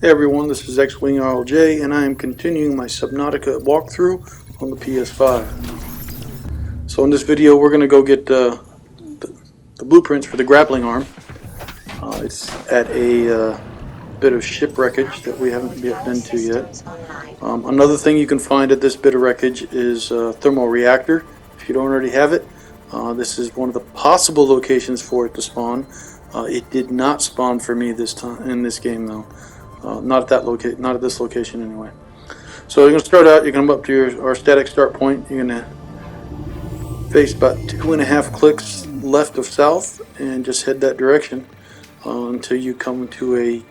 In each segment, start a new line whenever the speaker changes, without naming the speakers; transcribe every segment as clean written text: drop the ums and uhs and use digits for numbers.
Hey everyone, this is X-Wing RLJ, and I am continuing my Subnautica walkthrough on the PS5. So in this video, we're going to go get the blueprints for the grappling arm. It's at a bit of ship wreckage that we haven't yet been to yet. Another thing you can find at this bit of wreckage is a thermal reactor. If you don't already have it, this is one of the possible locations for it to spawn. It did not spawn for me this time in this game though. Not at this location anyway. So you're going to start out, you're going to come up to our static start point. You're going to face about 2.5 clicks left of south and just head that direction until you come to a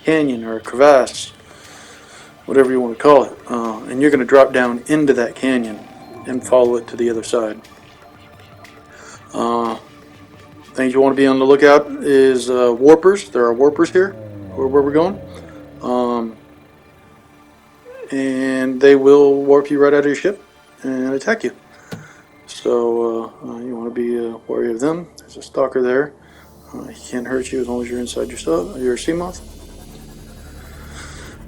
canyon or a crevasse, whatever you want to call it. And you're going to drop down into that canyon and follow it to the other side. Things you want to be on the lookout is warpers. There are warpers here where we're going. And they will warp you right out of your ship and attack you. So you want to be wary of them. There's a stalker there. He can't hurt you as long as you're inside your sea moth.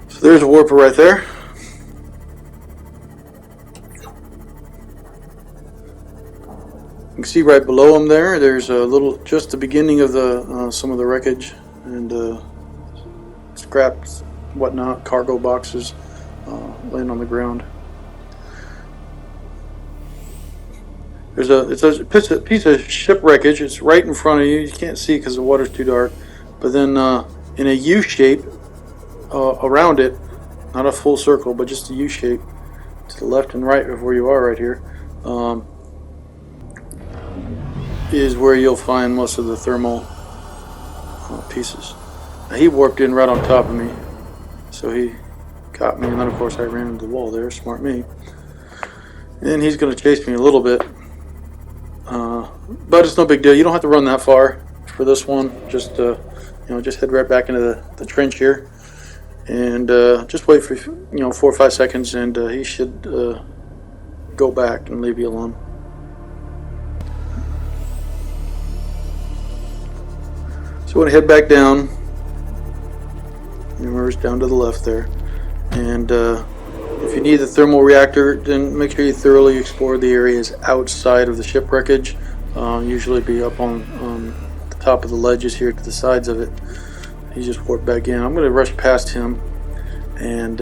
So there's a warper right there. You can see right below him there. There's a little, just the beginning of the some of the wreckage and scraps, whatnot, cargo boxes laying on the ground. It's a piece of ship wreckage. It's right in front of you. You can't see because the water's too dark. But then in a U shape around it, not a full circle, but just a U shape to the left and right of where you are right here, is where you'll find most of the thermal pieces. Now, he warped in right on top of me, so he got me, and then of course I ran into the wall there. Smart me. And he's going to chase me a little bit. But it's no big deal. You don't have to run that far for this one. Just just head right back into the trench here, and just wait for 4 or 5 seconds, and he should go back and leave you alone. So you want to head back down. Remember, it's down to the left there, and if you need the thermal reactor, then make sure you thoroughly explore the areas outside of the ship wreckage. Usually be up on the top of the ledges here to the sides of it. He just warped back in. I'm going to rush past him and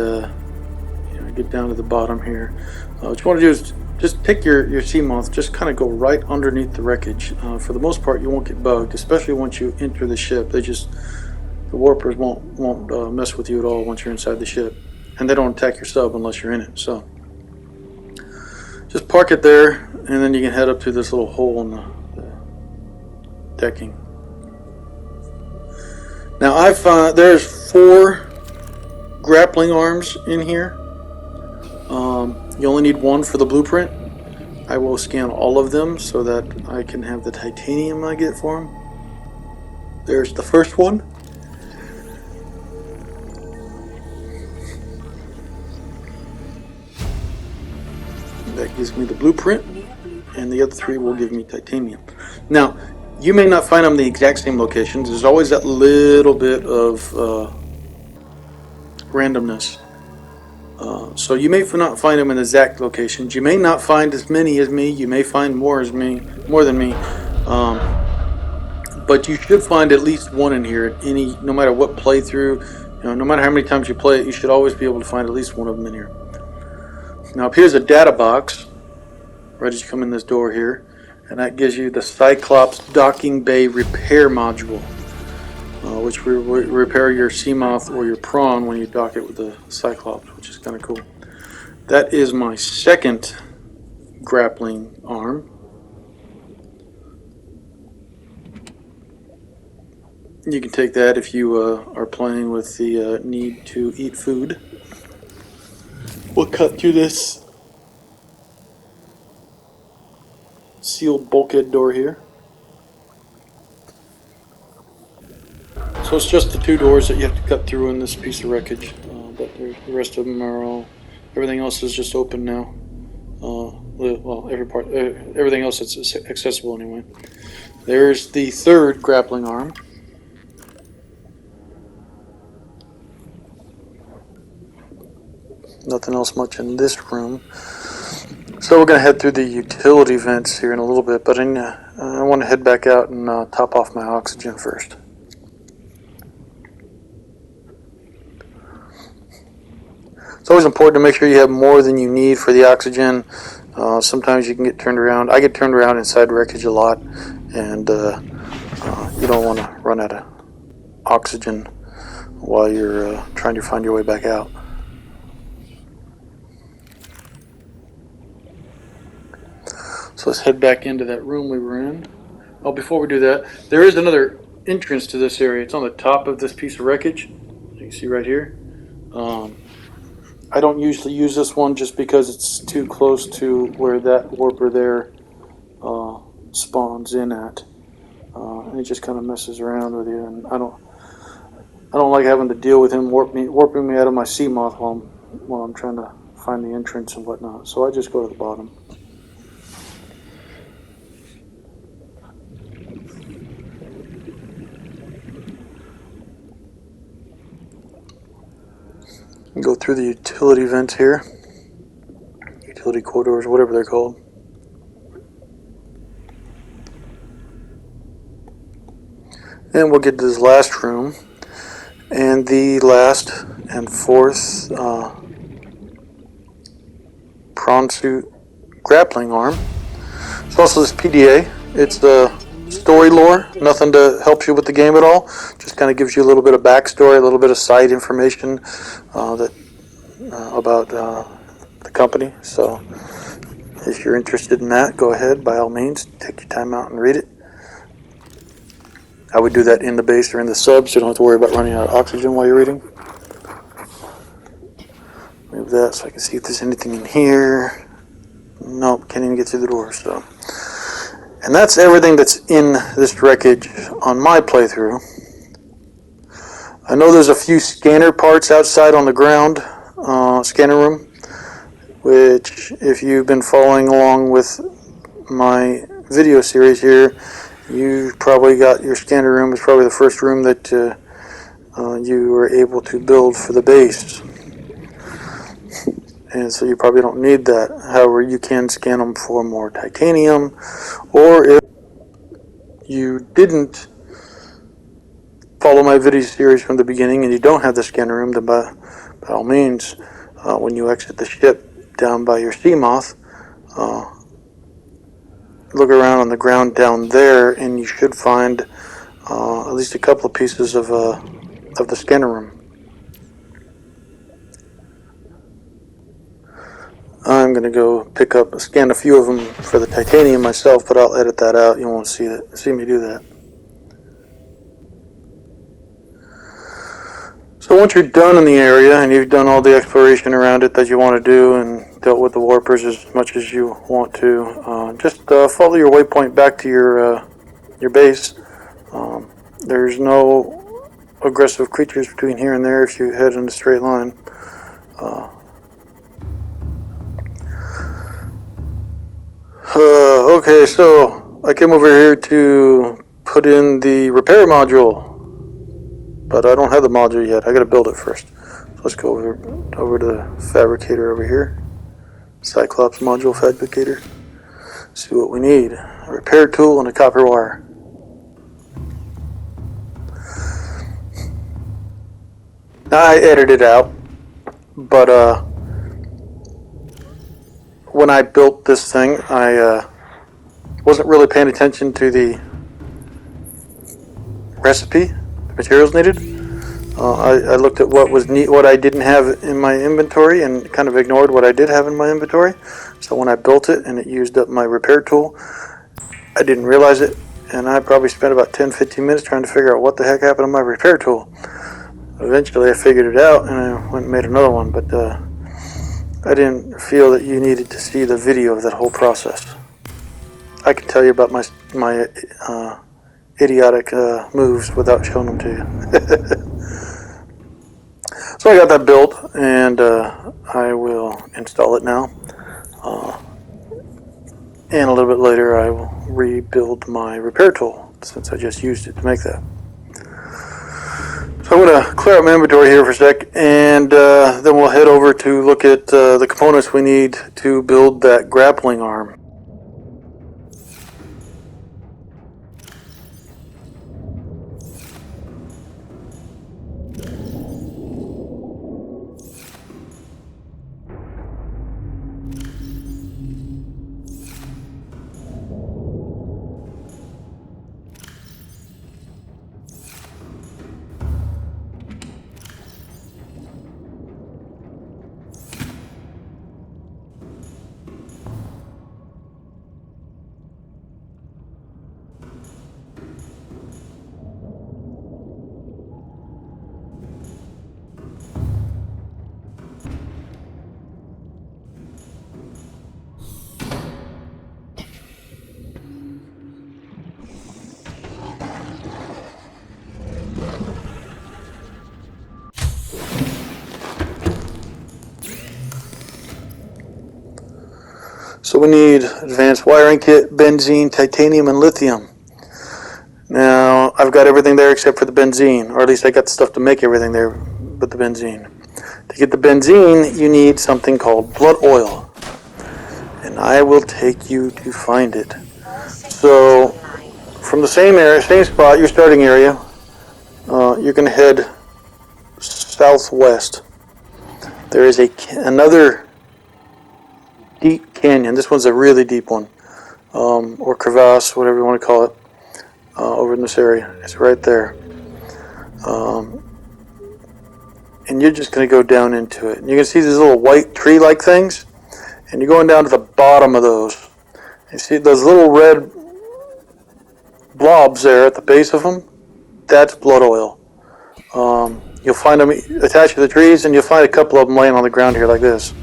get down to the bottom here. What you want to do is just take your sea moth, just kind of go right underneath the wreckage. For the most part, you won't get bugged, especially once you enter the ship. The warpers won't mess with you at all once you're inside the ship. And they don't attack your sub unless you're in it. So just park it there, and then you can head up to this little hole in the decking. Now I found there's 4 grappling arms in here. You only need 1 for the blueprint. I will scan all of them so that I can have the titanium I get for them. There's the first one. That gives me the blueprint, and the other 3 will give me titanium. Now, you may not find them in the exact same locations. There's always that little bit of randomness. So you may not find them in exact locations. You may not find as many as me. You may find more than me. But you should find at least 1 in here. No matter what playthrough, no matter how many times you play it, you should always be able to find at least 1 of them in here. Now up here's a data box right as you come in this door here, and that gives you the Cyclops docking bay repair module, which will repair your sea moth or your prawn when you dock it with the Cyclops, which is kind of cool. That is my second grappling arm. You can take that if you are playing with the need to eat food. We'll cut through this sealed bulkhead door here. So it's just the 2 doors that you have to cut through in this piece of wreckage, but the rest of them are all. Everything else is just open now. Well, everything else that's accessible anyway. There's the 3rd grappling arm. Nothing else much in this room. So we're going to head through the utility vents here in a little bit, but I want to head back out and top off my oxygen first. It's always important to make sure you have more than you need for the oxygen. Sometimes you can get turned around. I get turned around inside wreckage a lot, and you don't want to run out of oxygen while you're trying to find your way back out. So let's head back into that room we were in. Oh, before we do that, there is another entrance to this area. It's on the top of this piece of wreckage. You can see right here. I don't usually use this one just because it's too close to where that warper there spawns in at. And it just kind of messes around with you, and I don't like having to deal with him warping me out of my sea moth while I'm trying to find the entrance and whatnot. So I just go to the bottom. Go through the utility vents here, utility corridors, whatever they're called. And we'll get to this last room, and the last and fourth prawn suit grappling arm. It's also this PDA. It's the story lore, nothing to help you with the game at all. Just kind of gives you a little bit of backstory, a little bit of side information about the company. So if you're interested in that, go ahead, by all means, take your time out and read it. I would do that in the base or in the sub, so you don't have to worry about running out of oxygen while you're reading. Move that so I can see if there's anything in here. Nope, can't even get through the door. So, and that's everything that's in this wreckage on my playthrough. I know there's a few scanner parts outside on the ground, scanner room, which if you've been following along with my video series here, you probably got your scanner room is probably the first room that you were able to build for the base. And so you probably don't need that. However, you can scan them for more titanium, or if you didn't follow my video series from the beginning and you don't have the scanner room, then by all means, when you exit the ship down by your sea moth, look around on the ground down there, and you should find at least a couple of pieces of the scanner room. I'm going to go scan a few of them for the titanium myself, but I'll edit that out. You won't see me do that. So once you're done in the area and you've done all the exploration around it that you want to do and dealt with the warpers as much as you want to, just follow your waypoint back to your base. There's no aggressive creatures between here and there if you head in a straight line. Okay, so I came over here to put in the repair module, but I don't have the module yet. I gotta build it first. So let's go over to the fabricator over here. Cyclops module fabricator. See what we need. A repair tool and a copper wire. Now I edited it out, but when I built this thing, I wasn't really paying attention to the recipe, the materials needed. I looked at what I didn't have in my inventory and kind of ignored what I did have in my inventory. So when I built it and it used up my repair tool, I didn't realize it, and I probably spent about 10-15 minutes trying to figure out what the heck happened to my repair tool. Eventually I figured it out and I went and made another one, but I didn't feel that you needed to see the video of that whole process. I can tell you about my idiotic moves without showing them to you. So I got that built, and I will install it now. And a little bit later I will rebuild my repair tool, since I just used it to make that. So I'm going to clear out my inventory here for a sec, and then we'll head over to look at the components we need to build that grappling arm. So we need advanced wiring kit, benzene, titanium, and lithium. Now, I've got everything there except for the benzene, or at least I got the stuff to make everything there but the benzene. To get the benzene, you need something called blood oil, and I will take you to find it. So, from the same area, same spot, your starting area, you're going to head southwest. There is another deep canyon. This one's a really deep one, or crevasse, whatever you want to call it, over in this area. It's right there. And you're just going to go down into it. And you can see these little white tree-like things, and you're going down to the bottom of those. You see those little red blobs there at the base of them? That's blood oil. You'll find them attached to the trees, and you'll find a couple of them laying on the ground here like this.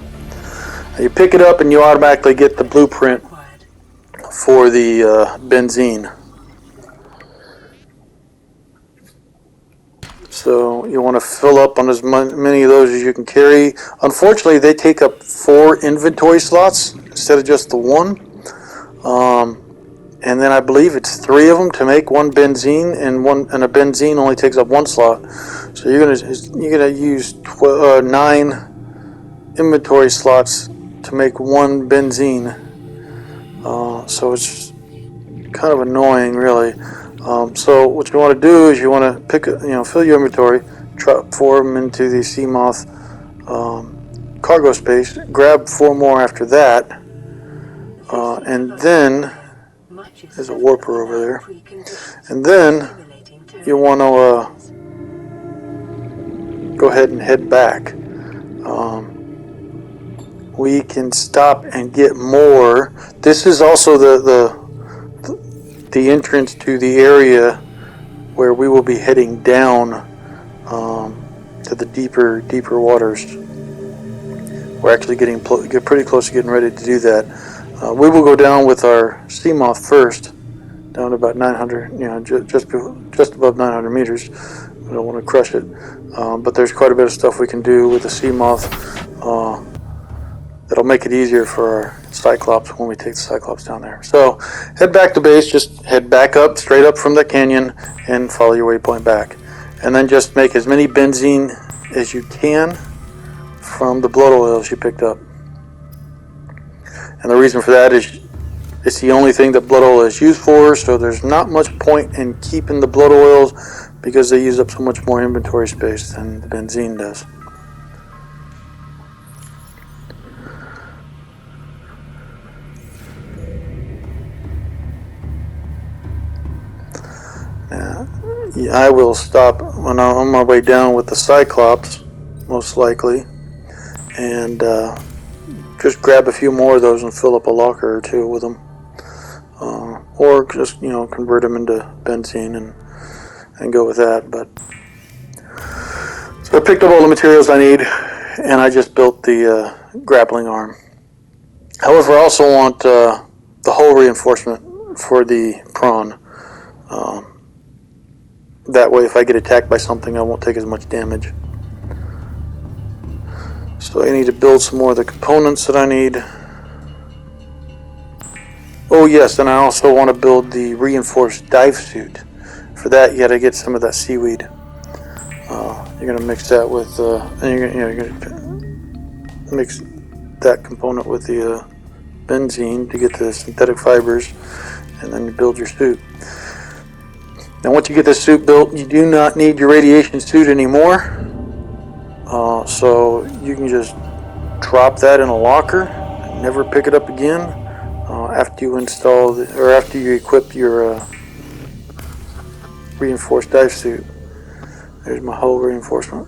You pick it up and you automatically get the blueprint for the benzene. So you want to fill up on as many of those as you can carry. Unfortunately, they take up 4 inventory slots instead of just the 1. And then I believe it's 3 of them to make 1 benzene, and a benzene only takes up 1 slot. So you're gonna use 9 inventory slots to make 1 benzene. So it's kind of annoying, really. So what you want to do is you want to fill your inventory, pour them into the sea moth cargo space, grab 4 more after that, and then there's a warper over there, and then you want to go ahead and head back. We can stop and get more. This is also the entrance to the area where we will be heading down to the deeper waters. We're actually getting pretty close to getting ready to do that. We will go down with our sea moth first, down to about 900, just above 900 meters. We don't want to crush it, but there's quite a bit of stuff we can do with the sea moth that'll make it easier for our Cyclops when we take the Cyclops down there. So head back to base, just head back up, straight up from the canyon, and follow your waypoint back. And then just make as many benzene as you can from the blood oils you picked up. And the reason for that is it's the only thing that blood oil is used for, so there's not much point in keeping the blood oils because they use up so much more inventory space than the benzene does. I will stop when I'm on my way down with the Cyclops, most likely, and just grab a few more of those and fill up a locker or 2 with them, or just convert them into benzene and go with that. But so I picked up all the materials I need, and I just built the grappling arm. However, I also want the hull reinforcement for the Prawn. That way, if I get attacked by something, I won't take as much damage. So I need to build some more of the components that I need. Oh yes, and I also want to build the reinforced dive suit. For that, you got to get some of that seaweed. You're going to mix that with, and you're going to mix that component with the benzene to get the synthetic fibers, and then you build your suit. Now once you get this suit built, you do not need your radiation suit anymore. So you can just drop that in a locker and never pick it up again after you install or after you equip your reinforced dive suit. There's my hull reinforcement.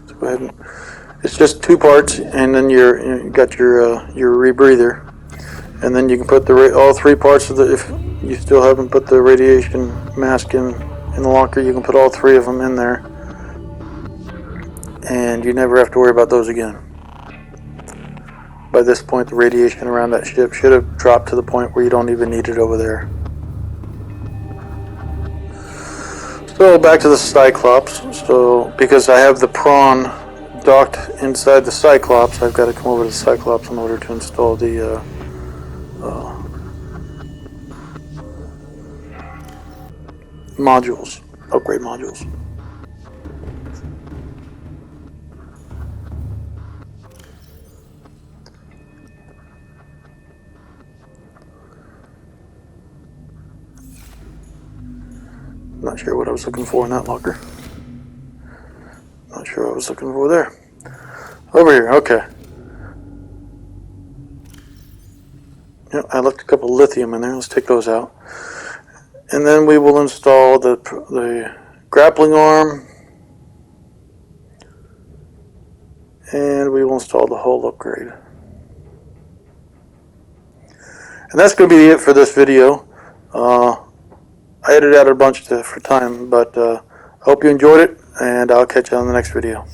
So go ahead and it's just 2 parts, and then you got your rebreather, and then you can put all 3 parts of the. If you still haven't put the radiation mask in the locker, you can put all 3 of them in there, and you never have to worry about those again. By this point, the radiation around that ship should have dropped to the point where you don't even need it over there. So back to the Cyclops. So because I have the Prawn docked inside the Cyclops, I've got to come over to the Cyclops in order to install the modules, upgrade modules. Not sure what I was looking for in that locker. Not sure what I was looking for there. Over here, okay. Yep, I left a couple of lithium in there. Let's take those out. And then we will install the grappling arm. And we will install the hull upgrade. And that's going to be it for this video. I edited out a bunch for time, but I hope you enjoyed it, and I'll catch you on the next video.